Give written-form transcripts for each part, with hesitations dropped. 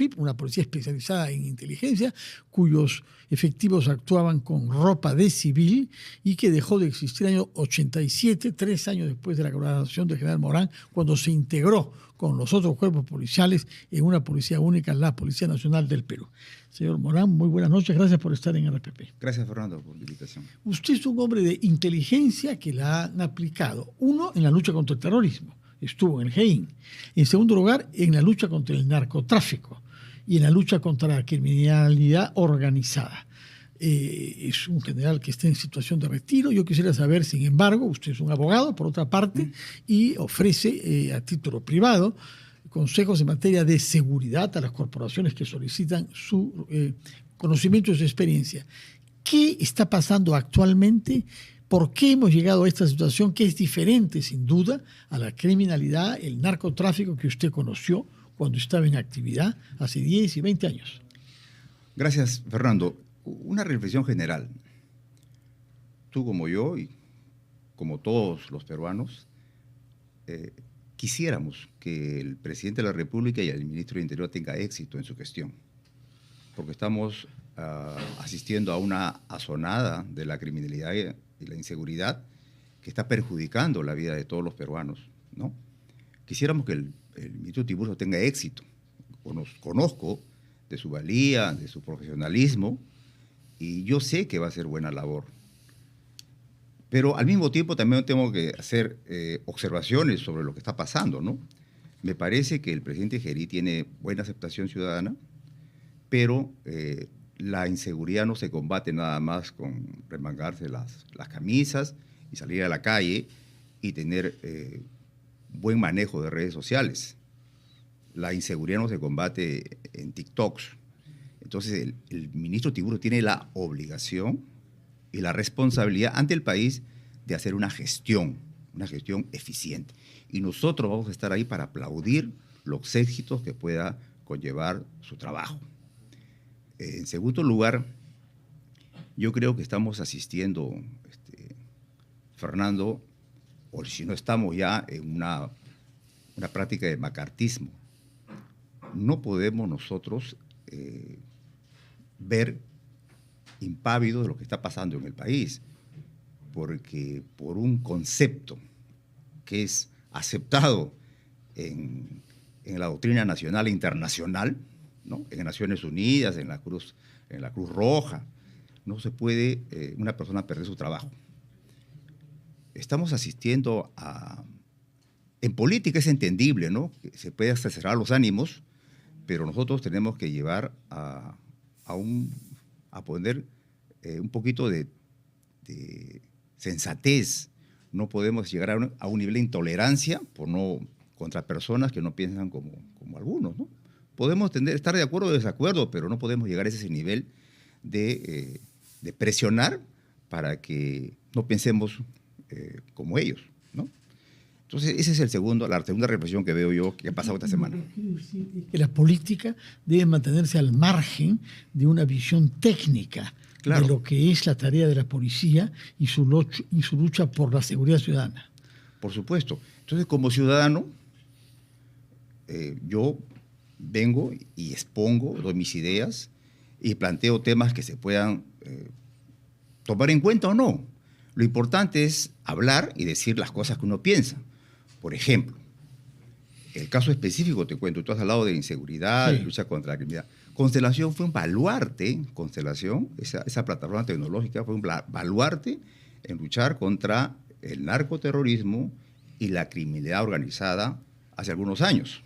PRIP, una policía especializada en inteligencia, cuyos efectivos actuaban con ropa de civil y que dejó de existir en el año 87, 3 años después de la coronación del general Morán, cuando se integró con los otros cuerpos policiales en una policía única, la Policía Nacional del Perú. Señor Morán, muy buenas noches, gracias por estar en RPP. Gracias, Fernando, por la invitación. Usted es un hombre de inteligencia que la han aplicado. Uno, en la lucha contra el terrorismo, estuvo en el GEIN. En segundo lugar, en la lucha contra el narcotráfico y en la lucha contra la criminalidad organizada. Es un general que está en situación de retiro. Yo quisiera saber, sin embargo, usted es un abogado, por otra parte, y ofrece a título privado consejos en materia de seguridad a las corporaciones que solicitan su conocimiento y su experiencia. ¿Qué está pasando actualmente? ¿Por qué hemos llegado a esta situación que es diferente, sin duda, a la criminalidad, el narcotráfico que usted conoció cuando estaba en actividad hace 10 y 20 años? Gracias, Fernando. Una reflexión general. Tú como yo y como todos los peruanos, quisiéramos que el presidente de la República y el ministro del Interior tengan éxito en su gestión, porque estamos asistiendo a una asonada de la criminalidad y la inseguridad que está perjudicando la vida de todos los peruanos, ¿no? Quisiéramos que el ministro Tiburcio tenga éxito. Conozco de su valía, de su profesionalismo, y yo sé que va a hacer buena labor. Pero al mismo tiempo también tengo que hacer observaciones sobre lo que está pasando, ¿no? Me parece que el presidente Gerí tiene buena aceptación ciudadana, pero la inseguridad no se combate nada más con remangarse las camisas y salir a la calle y tener buen manejo de redes sociales. La inseguridad no se combate en TikToks. Entonces el ministro Tiburcio tiene la obligación y la responsabilidad ante el país de hacer una gestión eficiente. Y nosotros vamos a estar ahí para aplaudir los éxitos que pueda conllevar su trabajo. En segundo lugar, yo creo que estamos asistiendo, Fernando, o si no estamos ya en una práctica de macartismo. No podemos nosotros ver impávidos de lo que está pasando en el país, porque por un concepto que es aceptado en la doctrina nacional e internacional, ¿no? En Naciones Unidas, en la Cruz Roja, no se puede una persona perder su trabajo. Estamos asistiendo en política es entendible, ¿no? Que se puede acerar los ánimos, pero nosotros tenemos que llevar a poner un poquito de sensatez. No podemos llegar a un nivel de intolerancia contra personas que no piensan como algunos, ¿no? Podemos estar de acuerdo o desacuerdo, pero no podemos llegar a ese nivel de presionar para que no pensemos como ellos, ¿no? Entonces, esa es la segunda reflexión que veo yo que ha pasado esta semana. Que la política debe mantenerse al margen de una visión técnica, claro, de lo que es la tarea de la policía y su lucha por la seguridad ciudadana. Por supuesto. Entonces, como ciudadano, yo vengo y expongo, doy mis ideas y planteo temas que se puedan tomar en cuenta o no. Lo importante es hablar y decir las cosas que uno piensa. Por ejemplo, el caso específico te cuento, tú has hablado de inseguridad, sí, de lucha contra la criminalidad. Constelación fue un baluarte, esa plataforma tecnológica fue un baluarte en luchar contra el narcoterrorismo y la criminalidad organizada hace algunos años.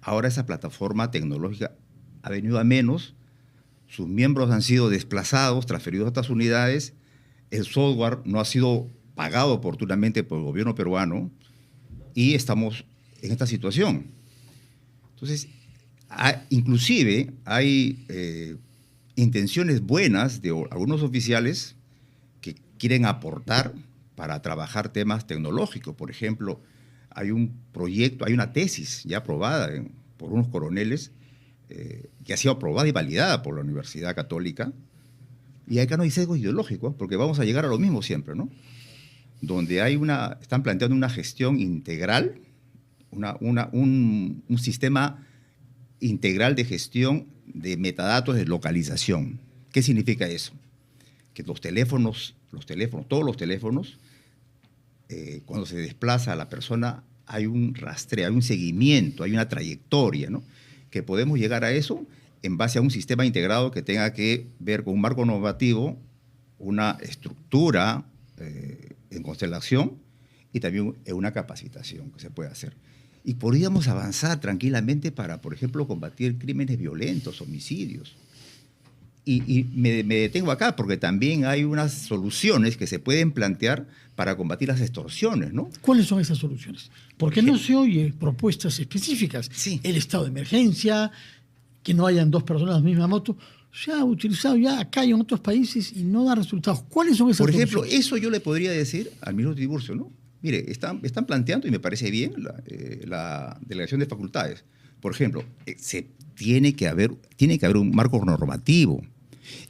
Ahora esa plataforma tecnológica ha venido a menos, sus miembros han sido desplazados, transferidos a otras unidades, el software no ha sido pagado oportunamente por el gobierno peruano y estamos en esta situación. Entonces, inclusive hay intenciones buenas de algunos oficiales que quieren aportar para trabajar temas tecnológicos. Por ejemplo, hay un proyecto, hay una tesis ya aprobada por unos coroneles que ha sido aprobada y validada por la Universidad Católica, y acá no hay sesgo ideológico, porque vamos a llegar a lo mismo siempre, ¿no? Donde están planteando una gestión integral, un sistema integral de gestión de metadatos de localización. ¿Qué significa eso? Que todos los teléfonos, cuando se desplaza a la persona, hay un rastreo, hay un seguimiento, hay una trayectoria, ¿no? Que podemos llegar a eso en base a un sistema integrado que tenga que ver con un marco normativo, una estructura en constelación y también una capacitación que se puede hacer. Y podríamos avanzar tranquilamente para, por ejemplo, combatir crímenes violentos, homicidios. Y me detengo acá porque también hay unas soluciones que se pueden plantear para combatir las extorsiones, ¿no? ¿Cuáles son esas soluciones? Porque no se oye propuestas específicas. Sí. El estado de emergencia, que no hayan dos personas en la misma moto, se ha utilizado ya acá y en otros países y no da resultados. ¿Cuáles son esas soluciones? Por ejemplo, eso yo le podría decir al ministro Tiburcio, ¿no? Mire, están planteando, y me parece bien, la delegación de facultades. Por ejemplo, tiene que haber un marco normativo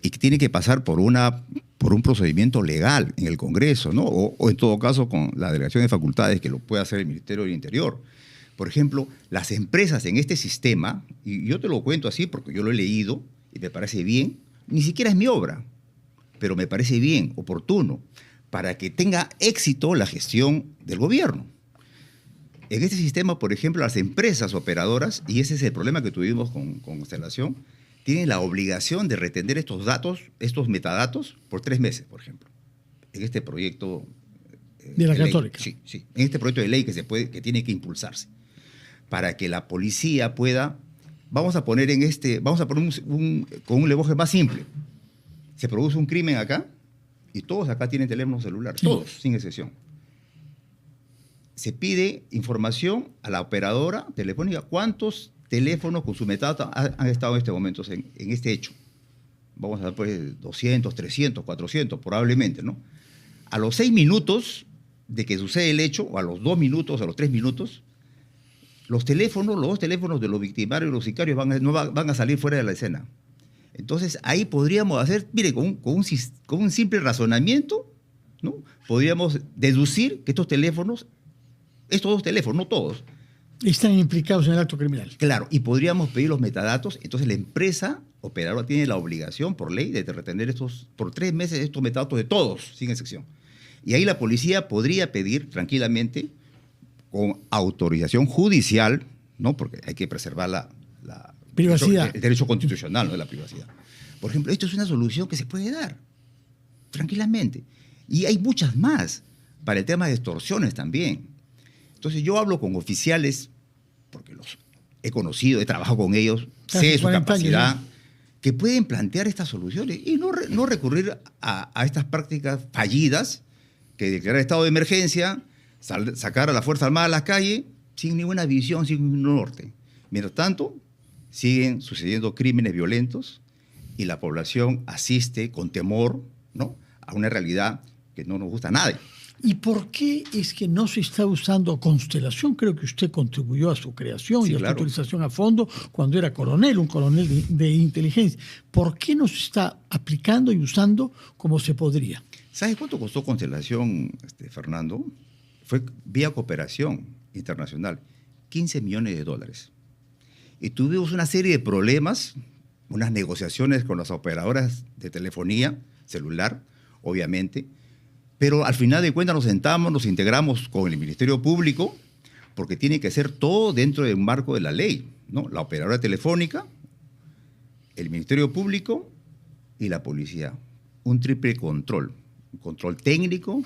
y que tiene que pasar por un procedimiento legal en el Congreso, ¿no? O en todo caso con la delegación de facultades, que lo puede hacer el Ministerio del Interior. Por ejemplo, las empresas en este sistema, y yo te lo cuento así porque yo lo he leído y me parece bien, ni siquiera es mi obra, pero me parece bien, oportuno, para que tenga éxito la gestión del gobierno. En este sistema, por ejemplo, las empresas operadoras, y ese es el problema que tuvimos con Constelación, tienen la obligación de retener estos datos, estos metadatos, por 3 meses, por ejemplo. En este proyecto de la Católica. Sí. En este proyecto de ley que tiene que impulsarse. Para que la policía pueda, vamos a poner con un lenguaje más simple. Se produce un crimen acá y todos acá tienen teléfono celular, sí. Todos, sin excepción. Se pide información a la operadora telefónica cuántos teléfonos con su metadato han estado en este momento en este hecho. Vamos a dar pues 200, 300, 400 probablemente, ¿no? A los 6 minutos de que sucede el hecho, o a los 2 minutos, a los 3 minutos, los dos teléfonos de los victimarios y los sicarios van a salir fuera de la escena. Entonces, ahí podríamos hacer, mire, con un simple razonamiento, ¿no? Podríamos deducir que estos dos teléfonos, no todos, están implicados en el acto criminal. Claro, y podríamos pedir los metadatos. Entonces, la empresa operadora tiene la obligación, por ley, de retener por 3 meses estos metadatos de todos, sin excepción. Y ahí la policía podría pedir tranquilamente, con autorización judicial, ¿no? Porque hay que preservar la privacidad. El derecho constitucional, ¿no? De la privacidad. Por ejemplo, esto es una solución que se puede dar tranquilamente. Y hay muchas más para el tema de extorsiones también. Entonces yo hablo con oficiales, porque los he conocido, he trabajado con ellos, sé su capacidad, años, que pueden plantear estas soluciones y no recurrir a estas prácticas fallidas, que declarar estado de emergencia, sacar a la Fuerza Armada a las calles sin ninguna visión, sin ningún norte. Mientras tanto, siguen sucediendo crímenes violentos y la población asiste con temor, ¿no?, a una realidad que no nos gusta a nadie. ¿Y por qué es que no se está usando Constelación? Creo que usted contribuyó a su creación y a su utilización a fondo cuando era coronel, un coronel de inteligencia. ¿Por qué no se está aplicando y usando como se podría? ¿Sabes cuánto costó Constelación, Fernando? Fue vía cooperación internacional, $15 millones. Y tuvimos una serie de problemas, unas negociaciones con las operadoras de telefonía celular, obviamente, pero al final de cuentas nos sentamos, nos integramos con el Ministerio Público, porque tiene que ser todo dentro del marco de la ley, ¿no? La operadora telefónica, el Ministerio Público y la policía. Un triple control. Un control técnico,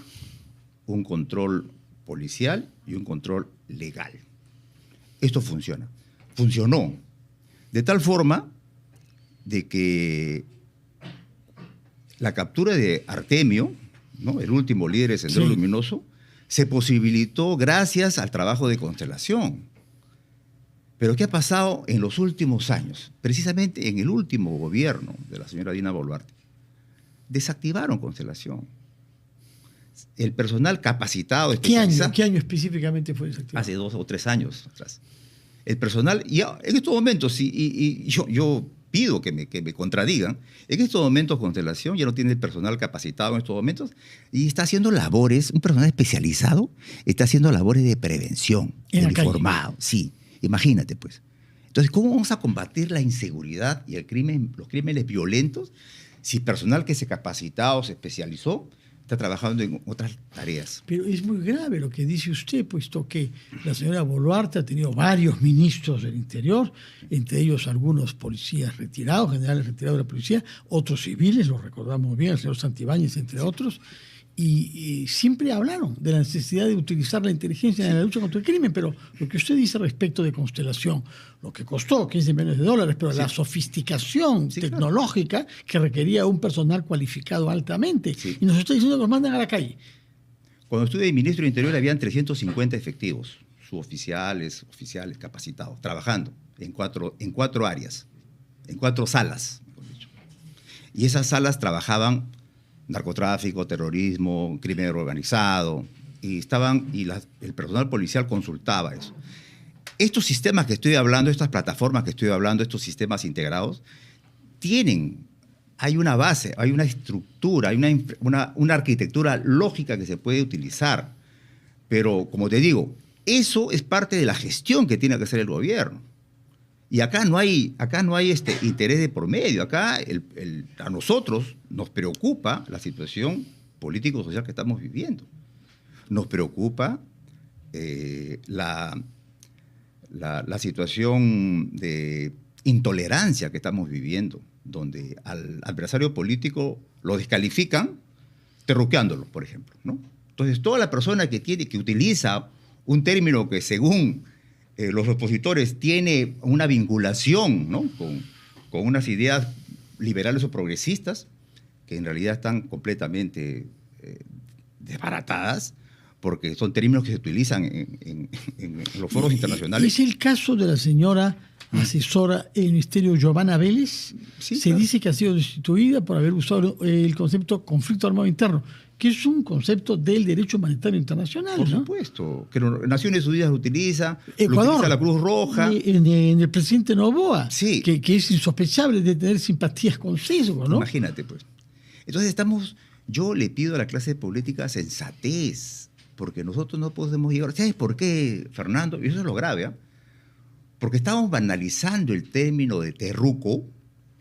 un control policial y un control legal. Esto funciona. Funcionó. De tal forma de que la captura de Artemio, ¿no?, el último líder de Sendero Luminoso, se posibilitó gracias al trabajo de Constelación. Pero ¿qué ha pasado en los últimos años? Precisamente en el último gobierno de la señora Dina Boluarte. Desactivaron Constelación. El personal capacitado... ¿Qué año específicamente fue desactivado? Hace 2 o 3 años atrás. El personal, ya en estos momentos, y yo pido que me contradigan, en estos momentos Constelación ya no tiene el personal capacitado en estos momentos y está haciendo labores, un personal especializado, está haciendo labores de prevención, uniformado, sí, imagínate pues. Entonces, ¿cómo vamos a combatir la inseguridad y los crímenes violentos si personal que se capacitó o se especializó está trabajando en otras tareas? Pero es muy grave lo que dice usted, puesto que la señora Boluarte ha tenido varios ministros del Interior, entre ellos algunos policías retirados, generales retirados de la policía, otros civiles, lo recordamos bien, el señor Santibáñez, entre otros, y siempre hablaron de la necesidad de utilizar la inteligencia en la lucha contra el crimen, pero lo que usted dice respecto de Constelación, lo que costó 15 millones de dólares, pero la sofisticación tecnológica que requería un personal cualificado altamente, y nos está diciendo que los mandan a la calle. Cuando estuve de ministro del Interior habían 350 efectivos, suboficiales, oficiales capacitados, trabajando en cuatro áreas, en 4 salas, mejor dicho. Y esas salas trabajaban narcotráfico, terrorismo, crimen organizado, y el personal policial consultaba eso. Estos sistemas que estoy hablando, estas plataformas que estoy hablando, estos sistemas integrados, hay una base, hay una estructura, hay una arquitectura lógica que se puede utilizar. Pero, como te digo, eso es parte de la gestión que tiene que hacer el gobierno. Y acá no hay interés de por medio. Acá a nosotros nos preocupa la situación político-social que estamos viviendo. Nos preocupa la situación de intolerancia que estamos viviendo, donde al adversario político lo descalifican terruqueándolo, por ejemplo, ¿no? Entonces, toda la persona que utiliza un término que según los opositores tiene una vinculación, ¿no?, con unas ideas liberales o progresistas, que en realidad están completamente desbaratadas, porque son términos que se utilizan en los foros internacionales. ¿Es el caso de la señora asesora del Ministerio Giovanna Vélez? Sí, se dice que ha sido destituida por haber usado el concepto conflicto armado interno, que es un concepto del derecho humanitario internacional. Por ¿no? supuesto, que Naciones Unidas lo utiliza, Ecuador, lo utiliza la Cruz Roja. En el presidente Noboa, sí, que es insospechable de tener simpatías con sesgo, ¿no? Imagínate, pues. Entonces yo le pido a la clase política sensatez, porque nosotros no podemos llegar. ¿Sabes por qué, Fernando? Y eso es lo grave, ¿eh? Porque estamos banalizando el término de terruco,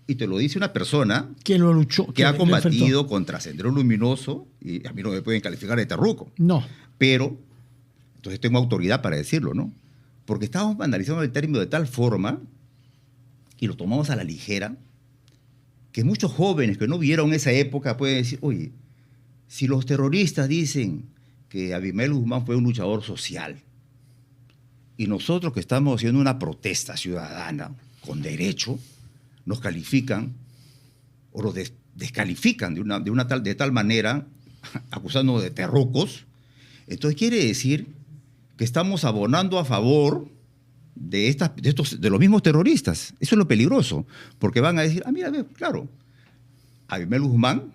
y te lo dice una persona que lo luchó, que ha combatido contra Sendero Luminoso, y a mí no me pueden calificar de terruco. No. Pero, entonces tengo autoridad para decirlo, ¿no? Porque estamos banalizando el término de tal forma, y lo tomamos a la ligera, que muchos jóvenes que no vieron esa época pueden decir, oye, si los terroristas dicen que Abimael Guzmán fue un luchador social, y nosotros que estamos haciendo una protesta ciudadana con derecho, nos califican o nos descalifican de tal manera, acusándonos de terrucos, entonces quiere decir que estamos abonando a favor de los mismos terroristas. Eso es lo peligroso, porque van a decir, mira, claro, a Abimael Guzmán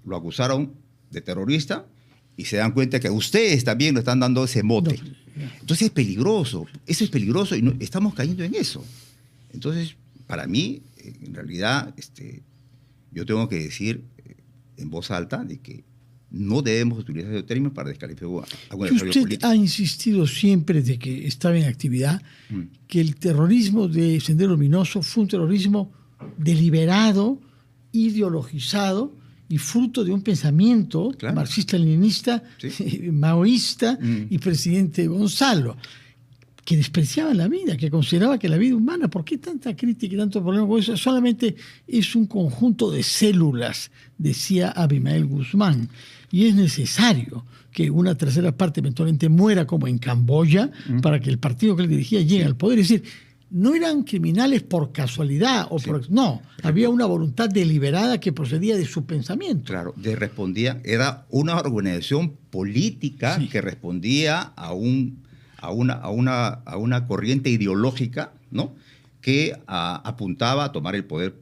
lo acusaron de terrorista y se dan cuenta que a ustedes también le están dando ese mote. Entonces es peligroso, eso es peligroso y estamos cayendo en eso. Entonces, para mí, en realidad, yo tengo que decir en voz alta de que no debemos utilizar ese término para descalificar a un adversario político. Usted ha insistido siempre de que estaba en actividad, que el terrorismo de Sendero Luminoso fue un terrorismo deliberado, ideologizado y fruto de un pensamiento marxista-leninista, maoísta y presidente Gonzalo, que despreciaba la vida, que consideraba que la vida humana, ¿por qué tanta crítica y tanto problema con eso? Solamente es un conjunto de células, decía Abimael Guzmán, y es necesario que una tercera parte eventualmente muera, como en Camboya, para que el partido que él dirigía llegue al poder. Es decir, no eran criminales por casualidad, no, había una voluntad deliberada que procedía de su pensamiento. Claro, era una organización política que respondía a una corriente ideológica, ¿no?, que apuntaba a tomar el poder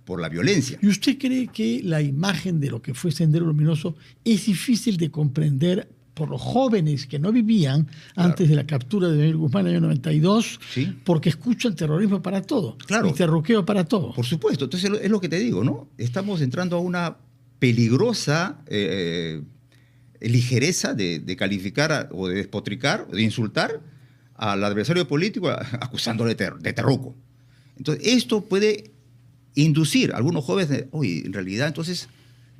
por la violencia. ¿Y usted cree que la imagen de lo que fue Sendero Luminoso es difícil de comprender por los jóvenes que no vivían antes de la captura de Abimael Guzmán en el año 92, porque escuchan terrorismo para todo y terruqueo para todo? Por supuesto, entonces es lo que te digo, ¿no? Estamos entrando a una peligrosa ligereza de calificar o de despotricar o de insultar al adversario político acusándole de terruco. Entonces, esto puede inducir a algunos jóvenes, oye, en realidad, entonces,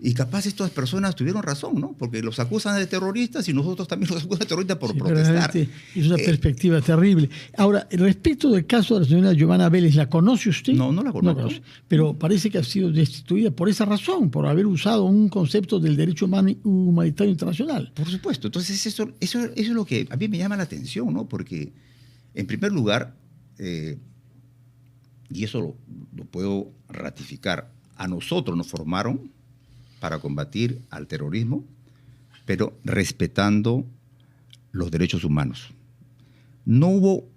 y capaz estas personas tuvieron razón, ¿no? Porque los acusan de terroristas y nosotros también los acusan de terroristas por protestar. Es una perspectiva terrible. Ahora, respecto del caso de la señora Giovanna Vélez, ¿la conoce usted? No, no la conozco. No, pero parece que ha sido destituida por esa razón, por haber usado un concepto del derecho humanitario internacional. Por supuesto. Entonces, eso es lo que a mí me llama la atención, ¿no? Porque, en primer lugar, y eso lo puedo ratificar, a nosotros nos formaron para combatir al terrorismo, pero respetando los derechos humanos. No hubo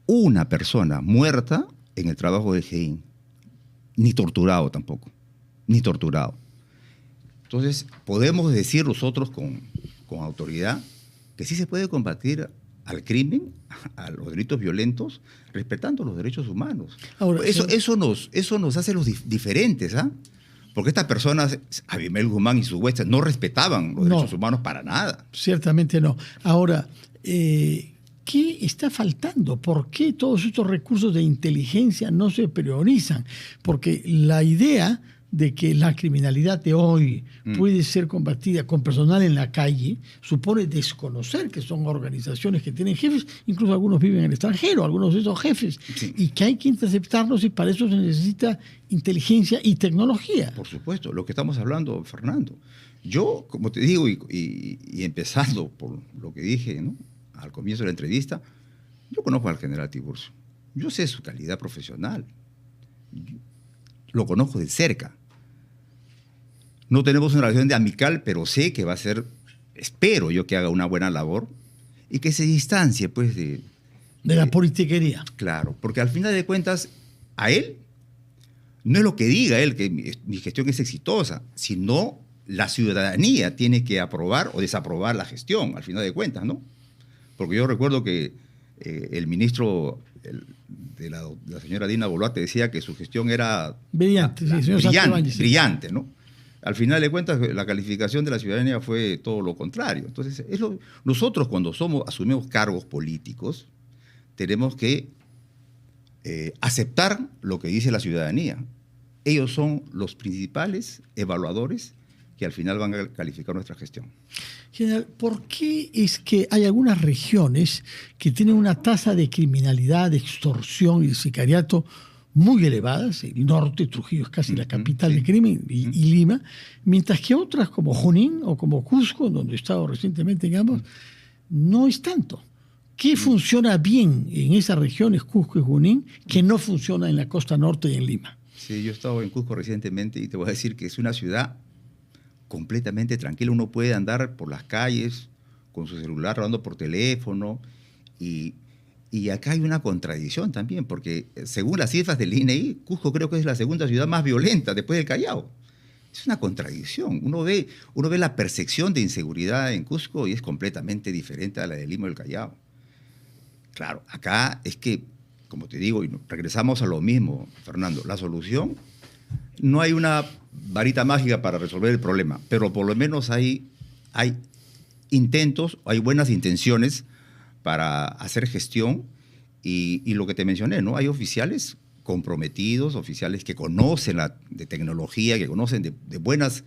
una persona muerta en el trabajo del GEIN, ni torturado tampoco, ni torturado. Entonces, podemos decir nosotros con autoridad que sí se puede combatir al crimen, a los delitos violentos, respetando los derechos humanos. Ahora, eso nos hace los diferentes, ¿ah? Porque estas personas, Abimael Guzmán y sus huestes, no respetaban los derechos humanos para nada. Ciertamente no. Ahora, ¿qué está faltando? ¿Por qué todos estos recursos de inteligencia no se priorizan? Porque la idea de que la criminalidad de hoy puede ser combatida con personal en la calle supone desconocer que son organizaciones que tienen jefes, incluso algunos viven en el extranjero, algunos de esos jefes, y que hay que interceptarlos y para eso se necesita inteligencia y tecnología. Por supuesto, lo que estamos hablando, Fernando. Yo, como te digo, y empezando por lo que dije, ¿no?, al comienzo de la entrevista, yo conozco al general Tiburcio. Yo sé su calidad profesional. Lo conozco de cerca. No tenemos una relación de amical, pero sé que va a ser, espero yo que haga una buena labor y que se distancie, pues, de la politiquería. Claro, porque al final de cuentas, a él, no es lo que diga él que mi gestión es exitosa, sino la ciudadanía tiene que aprobar o desaprobar la gestión, al final de cuentas, ¿no? Porque yo recuerdo que el ministro de la señora Dina Boluarte decía que su gestión era brillante, ¿no? Al final de cuentas, la calificación de la ciudadanía fue todo lo contrario. Entonces, nosotros cuando asumimos cargos políticos, tenemos que aceptar lo que dice la ciudadanía. Ellos son los principales evaluadores que al final van a calificar nuestra gestión. General, ¿por qué es que hay algunas regiones que tienen una tasa de criminalidad, de extorsión y de sicariato muy elevadas? El norte, Trujillo es casi la capital del crimen, y Lima, mientras que otras como Junín o como Cusco, donde he estado recientemente en ambos, no es tanto. ¿Qué funciona bien en esas regiones, Cusco y Junín, que no funciona en la costa norte y en Lima? Sí, yo he estado en Cusco recientemente y te voy a decir que es una ciudad completamente tranquila. Uno puede andar por las calles con su celular, hablando por teléfono, y acá hay una contradicción también, porque según las cifras del INEI, Cusco creo que es la segunda ciudad más violenta después del Callao. Es una contradicción. Uno ve la percepción de inseguridad en Cusco y es completamente diferente a la de Lima y el Callao. Claro, acá es que, como te digo, y regresamos a lo mismo, Fernando, la solución, no hay una varita mágica para resolver el problema, pero por lo menos hay intentos, hay buenas intenciones para hacer gestión y lo que te mencioné, ¿no? Hay oficiales comprometidos, oficiales que conocen de tecnología, que conocen de buenas,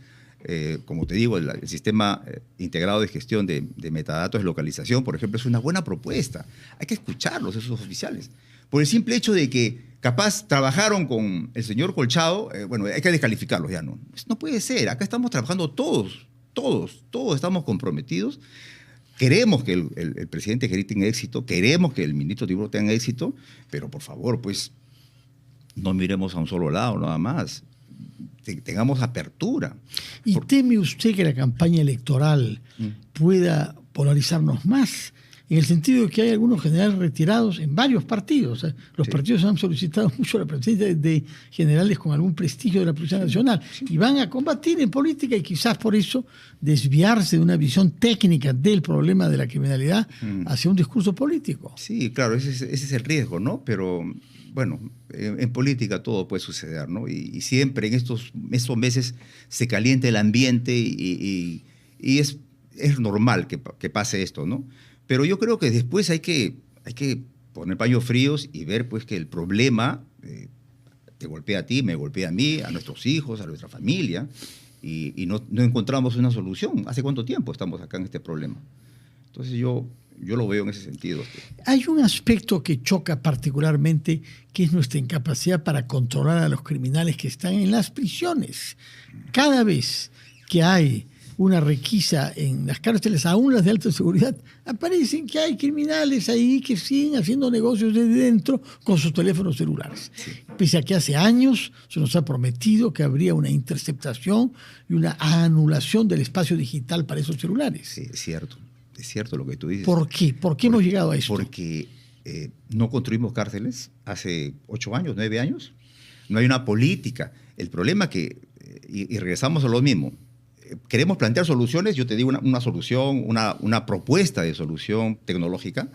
como te digo, el sistema integrado de gestión de metadatos de localización, por ejemplo, es una buena propuesta. Hay que escucharlos, esos oficiales. Por el simple hecho de que capaz trabajaron con el señor Colchado, bueno, hay que descalificarlos ya, ¿no? No puede ser. Acá estamos trabajando todos estamos comprometidos. Queremos que el presidente Geri tenga éxito, queremos que el ministro Tiburcio tenga éxito, pero por favor, pues, no miremos a un solo lado, nada más. Tengamos apertura. ¿Y teme usted que la campaña electoral pueda polarizarnos más? En el sentido de que hay algunos generales retirados en varios partidos. Los partidos han solicitado mucho la presencia de generales con algún prestigio de la Policía Nacional y van a combatir en política y quizás por eso desviarse de una visión técnica del problema de la criminalidad hacia un discurso político. Sí, claro, ese es el riesgo, ¿no? Pero bueno, en política todo puede suceder, ¿no? Y siempre en estos meses se calienta el ambiente y es normal que pase esto, ¿no? Pero yo creo que después hay que poner paños fríos y ver pues, que el problema te golpea a ti, me golpea a mí, a nuestros hijos, a nuestra familia, y no encontramos una solución. ¿Hace cuánto tiempo estamos acá en este problema? Entonces yo lo veo en ese sentido. Hay un aspecto que choca particularmente, que es nuestra incapacidad para controlar a los criminales que están en las prisiones. Cada vez que hay una requisa en las cárceles, aún las de alta seguridad, aparecen que hay criminales ahí que siguen haciendo negocios desde dentro con sus teléfonos celulares. Sí. Pese a que hace años se nos ha prometido que habría una interceptación y una anulación del espacio digital para esos celulares. Sí, es cierto lo que tú dices. ¿Por qué? ¿Por qué hemos llegado a esto? Porque no construimos cárceles hace 8 años, 9 años. No hay una política. El problema que, y regresamos a lo mismo, queremos plantear soluciones, yo te digo una solución, una propuesta de solución tecnológica,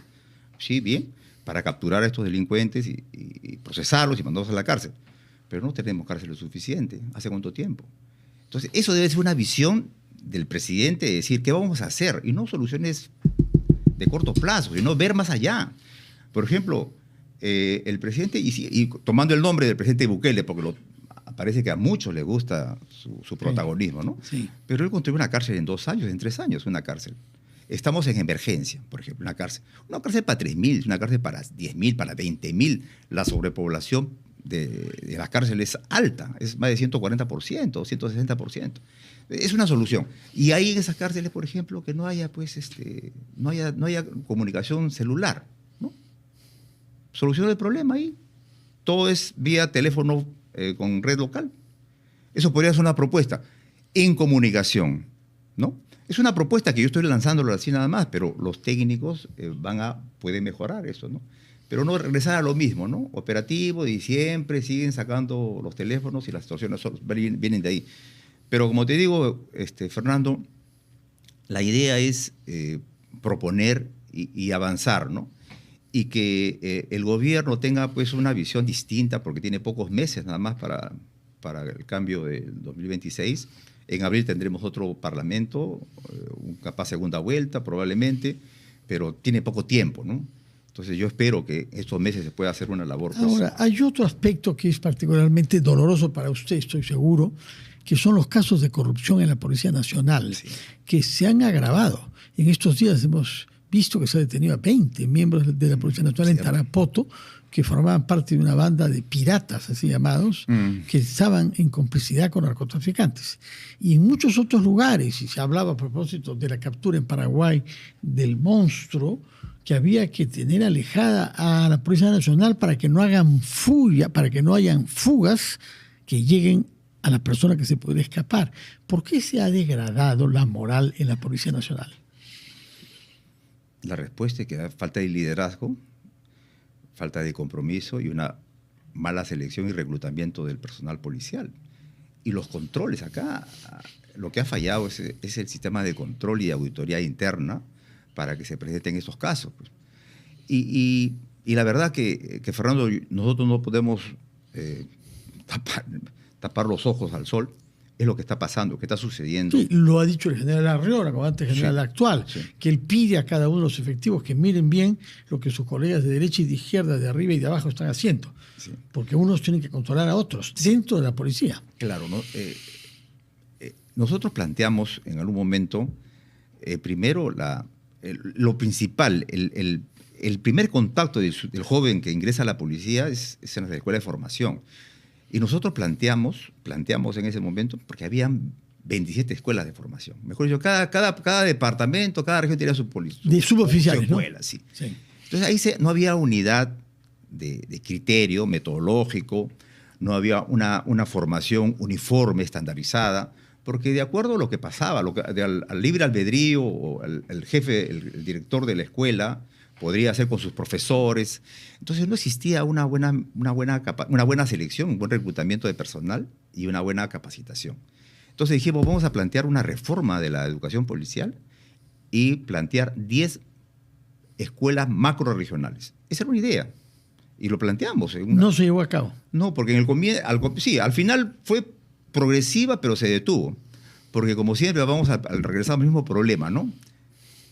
sí, bien, para capturar a estos delincuentes y procesarlos y mandarlos a la cárcel. Pero no tenemos cárceles suficientes. ¿Hace cuánto tiempo? Entonces, eso debe ser una visión del presidente, de decir, ¿qué vamos a hacer? Y no soluciones de corto plazo, sino ver más allá. Por ejemplo, el presidente, y tomando el nombre del presidente Bukele, porque parece que a muchos les gusta su protagonismo, ¿no? Sí. Pero él construyó una cárcel en 2 años, en 3 años, una cárcel. Estamos en emergencia, por ejemplo, una cárcel para 3.000, una cárcel para 10.000, para 20.000. La sobrepoblación de las cárceles es alta, es más de 140%, 160%. Es una solución. Y hay en esas cárceles, por ejemplo, que no haya, pues, no haya comunicación celular, ¿no? Solución del problema ahí. Todo es vía teléfono con red local. Eso podría ser una propuesta en comunicación, ¿no? Es una propuesta que yo estoy lanzándolo así nada más, pero los técnicos pueden mejorar eso, ¿no? Pero no regresar a lo mismo, ¿no? Operativo, y siempre siguen sacando los teléfonos y las situaciones vienen de ahí. Pero como te digo, Fernando, la idea es proponer y avanzar, ¿no? Y que el gobierno tenga, pues, una visión distinta, porque tiene pocos meses nada más para el cambio del 2026. En abril tendremos otro parlamento, capaz segunda vuelta probablemente, pero tiene poco tiempo, ¿no? Entonces yo espero que estos meses se pueda hacer una labor. Pues. Ahora, hay otro aspecto que es particularmente doloroso para usted, estoy seguro, que son los casos de corrupción en la Policía Nacional, sí, que se han agravado. En estos días hemos visto que se ha detenido a 20 miembros de la Policía Nacional en Tarapoto, que formaban parte de una banda de piratas, así llamados, que estaban en complicidad con narcotraficantes. Y en muchos otros lugares, y se hablaba a propósito de la captura en Paraguay del monstruo, que había que tener alejada a la Policía Nacional para que no hagan fuga, para que no hayan fugas que lleguen a la persona que se puede escapar. ¿Por qué se ha degradado la moral en la Policía Nacional? La respuesta es que hay falta de liderazgo, falta de compromiso y una mala selección y reclutamiento del personal policial. Y los controles acá, lo que ha fallado es el sistema de control y de auditoría interna para que se presenten estos casos. Pues. Y la verdad que, Fernando, nosotros no podemos tapar los ojos al sol. Es lo que está pasando, que está sucediendo. Sí, lo ha dicho el general Arriola, comandante general actual, sí, que él pide a cada uno de los efectivos que miren bien lo que sus colegas de derecha y de izquierda, de arriba y de abajo están haciendo. Sí. Porque unos tienen que controlar a otros dentro de la policía. Claro, ¿no? Nosotros planteamos en algún momento, primero, lo principal, el primer contacto del joven que ingresa a la policía es en la escuela de formación. Y nosotros planteamos en ese momento, porque habían 27 escuelas de formación. Mejor dicho, cada departamento, cada región tenía su suboficiales, su escuela, ¿no? Sí. Sí. Entonces ahí no había unidad de criterio metodológico, no había una formación uniforme, estandarizada, porque de acuerdo a lo que pasaba, al libre albedrío, o el jefe, el director de la escuela, podría hacer con sus profesores. Entonces no existía una buena selección, un buen reclutamiento de personal y una buena capacitación. Entonces dijimos, vamos a plantear una reforma de la educación policial y plantear 10 escuelas macrorregionales. Esa era una idea. Y lo planteamos. No se llevó a cabo. No, porque al final fue progresiva, pero se detuvo. Porque como siempre regresar al mismo problema, ¿no?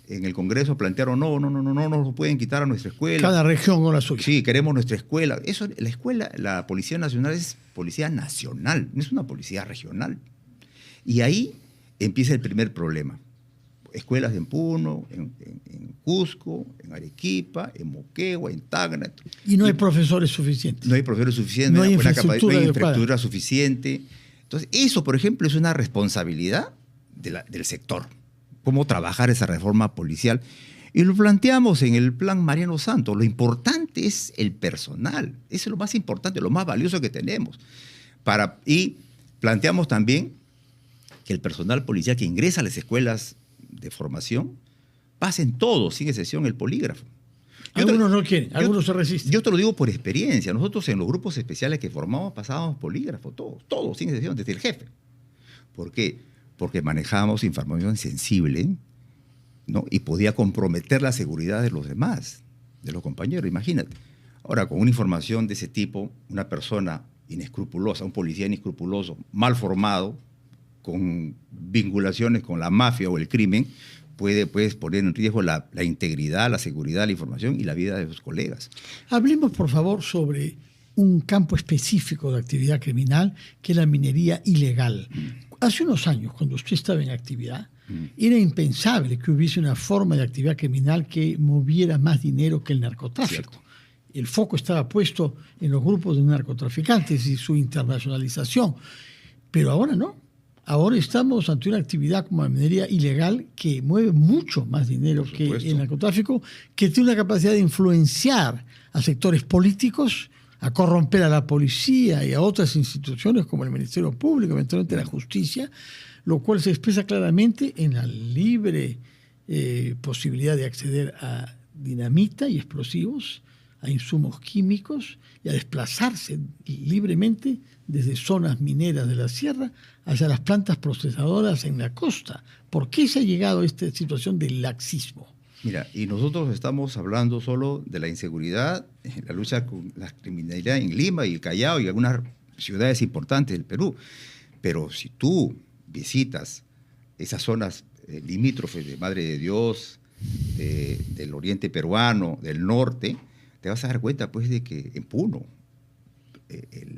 en el Congreso plantearon, no nos pueden quitar a nuestra escuela. Cada región con la suya. Sí, queremos nuestra escuela. Eso, la escuela, la Policía Nacional es policía nacional, no es una policía regional. Y ahí empieza el primer problema. Escuelas en Puno, en Cusco, en Arequipa, en Moquegua, en Tacna. Y no hay profesores suficientes. No hay profesores suficientes, no hay infraestructura, suficiente. Entonces, eso, por ejemplo, es una responsabilidad del sector. Cómo trabajar esa reforma policial. Y lo planteamos en el plan Mariano Santos. Lo importante es el personal. Eso es lo más importante, lo más valioso que tenemos. Y planteamos también que el personal policial que ingresa a las escuelas de formación pasen todos, sin excepción, el polígrafo. Algunos no quieren, algunos se resisten. Yo te lo digo por experiencia. Nosotros en los grupos especiales que formamos pasábamos polígrafo, todos, sin excepción, desde el jefe. ¿Por qué? Porque manejábamos información sensible, ¿no? Y podía comprometer la seguridad de los demás, de los compañeros, imagínate. Ahora, con una información de ese tipo, una persona inescrupulosa, un policía inescrupuloso, mal formado, con vinculaciones con la mafia o el crimen, puede poner en riesgo la integridad, la seguridad, la información y la vida de sus colegas. Hablemos, por favor, sobre un campo específico de actividad criminal, que es la minería ilegal. Hace unos años, cuando usted estaba en actividad, era impensable que hubiese una forma de actividad criminal que moviera más dinero que el narcotráfico. Cierto. El foco estaba puesto en los grupos de narcotraficantes y su internacionalización. Pero ahora no. Ahora estamos ante una actividad como la minería ilegal que mueve mucho más dinero que el narcotráfico, que tiene una capacidad de influenciar a sectores políticos, a corromper a la policía y a otras instituciones como el Ministerio Público, eventualmente la justicia, lo cual se expresa claramente en la libre posibilidad de acceder a dinamita y explosivos, a insumos químicos y a desplazarse libremente desde zonas mineras de la sierra hacia las plantas procesadoras en la costa. ¿Por qué se ha llegado a esta situación de laxismo? Mira, y nosotros estamos hablando solo de la inseguridad, la lucha con la criminalidad en Lima y el Callao y algunas ciudades importantes del Perú. Pero si tú visitas esas zonas limítrofes de Madre de Dios, del oriente peruano, del norte, te vas a dar cuenta pues de que en Puno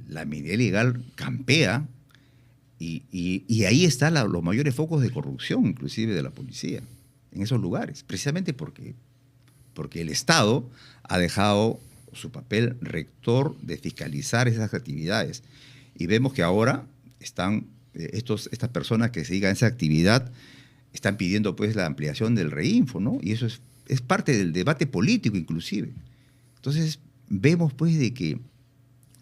la minería ilegal campea y ahí están los mayores focos de corrupción, inclusive de la policía, en esos lugares, precisamente porque el Estado ha dejado su papel rector de fiscalizar esas actividades. Y vemos que ahora están estas personas que se dedican a esa actividad están pidiendo pues la ampliación del reinfo, ¿no? Y eso es parte del debate político inclusive. Entonces vemos pues de que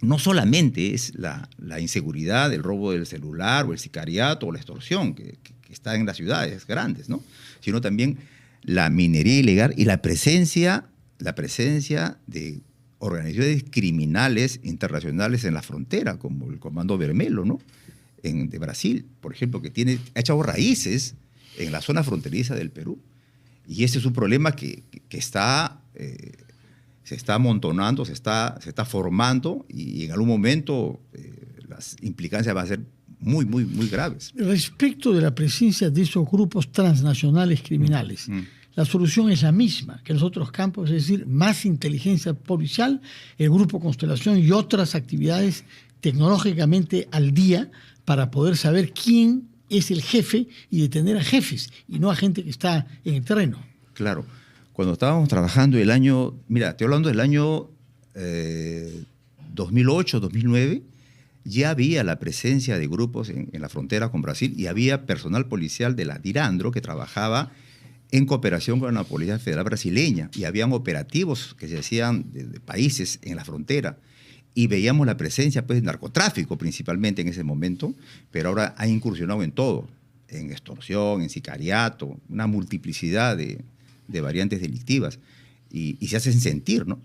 no solamente es la inseguridad, el robo del celular o el sicariato o la extorsión que está en las ciudades grandes, ¿no? Sino también la minería ilegal y la presencia de organizaciones criminales internacionales en la frontera, como el Comando Vermelho, ¿no? De Brasil, por ejemplo, que ha echado raíces en la zona fronteriza del Perú. Y ese es un problema que se está amontonando, se está formando y en algún momento las implicancias van a ser muy, muy, muy graves. Respecto de la presencia de esos grupos transnacionales criminales, la solución es la misma que en los otros campos, es decir, más inteligencia policial, el Grupo Constelación y otras actividades tecnológicamente al día para poder saber quién es el jefe y detener a jefes y no a gente que está en el terreno. Claro. Cuando estábamos trabajando estoy hablando del año 2008, 2009, ya había la presencia de grupos en la frontera con Brasil y había personal policial de la DIRANDRO que trabajaba en cooperación con la Policía Federal brasileña y habían operativos que se hacían de países en la frontera y veíamos la presencia pues, de narcotráfico principalmente en ese momento, pero ahora ha incursionado en todo, en extorsión, en sicariato, una multiplicidad de variantes delictivas y se hacen sentir, ¿no?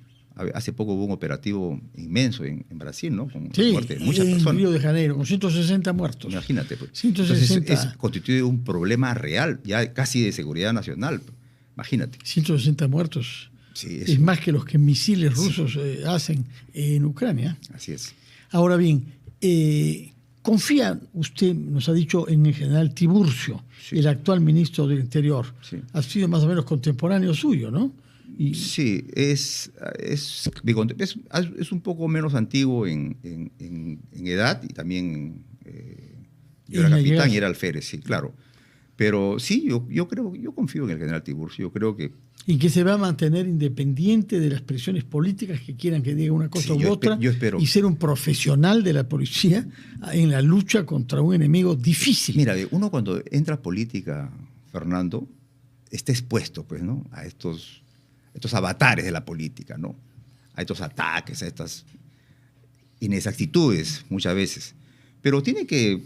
Hace poco hubo un operativo inmenso en Brasil, ¿no? Con la muerte de muchas personas. En Río de Janeiro, con 160 muertos. Imagínate. Pues. 160. Entonces, constituye un problema real, ya casi de seguridad nacional. Imagínate. 160 muertos. Sí, es más que los que misiles rusos hacen en Ucrania. Así es. Ahora bien, Confía usted, nos ha dicho, en el general Tiburcio, Sí. el actual ministro del Interior. Sí. Ha sido más o menos contemporáneo suyo, ¿no? Y Sí, es un poco menos antiguo en edad y también yo En era la capitán llegada. y era alférez, sí, claro. Pero sí, yo confío en el general Tiburcio. Yo creo que que se va a mantener independiente de las presiones políticas que quieran que diga una cosa Sí, u otra yo espero. y ser un profesional de la policía en la lucha contra un enemigo difícil. Mira, uno cuando entra a política, Fernando, está expuesto, pues, ¿no? A estos avatares de la política, ¿no? A estos ataques, a estas inexactitudes muchas veces. Pero tiene que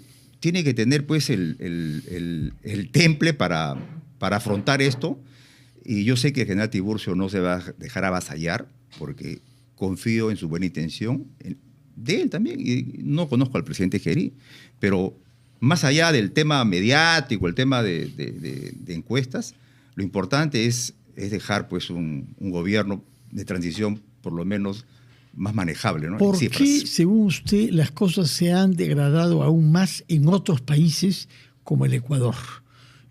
tener, pues, el temple para afrontar esto. Y yo sé que el general Tiburcio no se va a dejar avasallar, porque confío en su buena intención, de él también. Y no conozco al presidente Gerí, pero más allá del tema mediático, el tema de encuestas, lo importante es dejar, pues, un gobierno de transición por lo menos más manejable, ¿no? ¿Por En qué, cifras. según usted, las cosas se han degradado aún más en otros países como el Ecuador?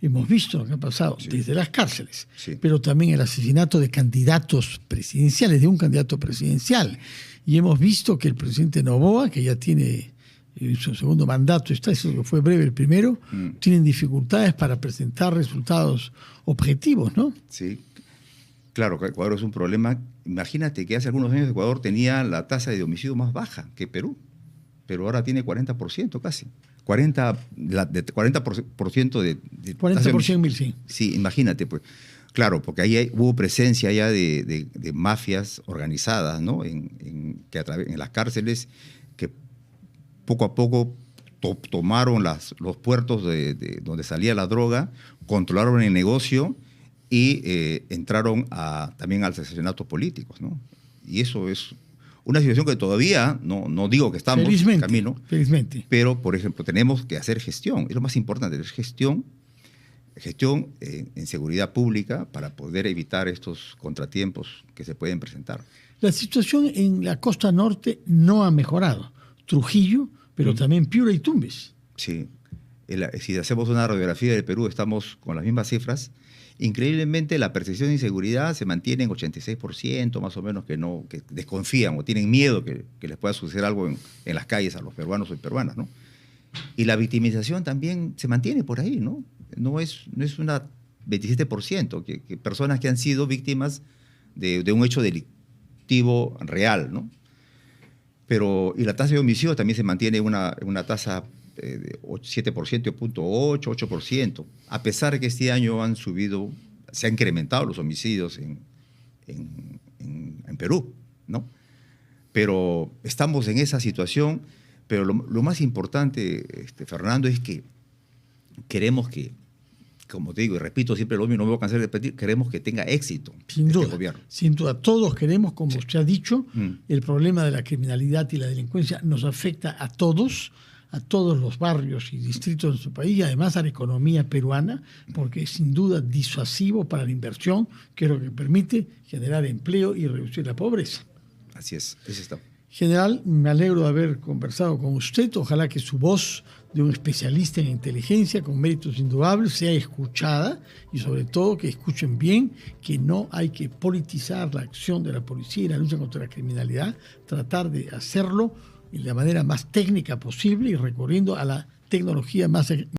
Hemos visto lo que ha pasado Sí. desde las cárceles, Sí. pero también el asesinato de candidatos presidenciales, de un candidato presidencial. Y hemos visto que el presidente Noboa, que ya tiene su segundo mandato, eso que fue breve el primero, tienen dificultades para presentar resultados objetivos, ¿no? Sí, claro que Ecuador es un problema. Imagínate que hace algunos años Ecuador tenía la tasa de homicidio más baja que Perú, pero ahora tiene 40% casi. 40% de 40 por 100.000, sí. Sí, imagínate, pues. Claro, porque ahí hubo presencia ya de mafias organizadas, ¿no? En las cárceles, que poco a poco tomaron los puertos de donde salía la droga, controlaron el negocio y entraron también a los asesinatos políticos, ¿no? Y eso es una situación que todavía, no digo que estamos en camino, felizmente. pero, por ejemplo, tenemos que hacer gestión. Es lo más importante, es gestión en seguridad pública para poder evitar estos contratiempos que se pueden presentar. La situación en la costa norte no ha mejorado. Trujillo, pero también Piura y Tumbes. Sí. Si hacemos una radiografía del Perú, estamos con las mismas cifras. Increíblemente, la percepción de inseguridad se mantiene en 86%, más o menos, que desconfían o tienen miedo que les pueda suceder algo en las calles a los peruanos o peruanas, ¿no? Y la victimización también se mantiene por ahí, ¿no? No es una 27%, que personas que han sido víctimas de un hecho delictivo real, ¿no? Y la tasa de homicidio también se mantiene una tasa de 7%, 8%, a pesar que este año se han incrementado los homicidios en Perú, ¿no? Pero estamos en esa situación, pero lo más importante, Fernando, es que queremos que, como te digo y repito siempre lo mismo, no me voy a cansar de repetir, queremos que tenga éxito Sin este duda, gobierno. sin duda. Todos queremos, como Sí. usted ha dicho, el problema de la criminalidad y la delincuencia nos afecta a todos los barrios y distritos de nuestro país y además a la economía peruana, porque es sin duda disuasivo para la inversión, que es lo que permite generar empleo y reducir la pobreza. Así es, eso está. General, me alegro de haber conversado con usted. Ojalá que su voz de un especialista en inteligencia con méritos indudables sea escuchada y sobre todo que escuchen bien que no hay que politizar la acción de la policía y la lucha contra la criminalidad, tratar de hacerlo de la manera más técnica posible y recurriendo a la tecnología más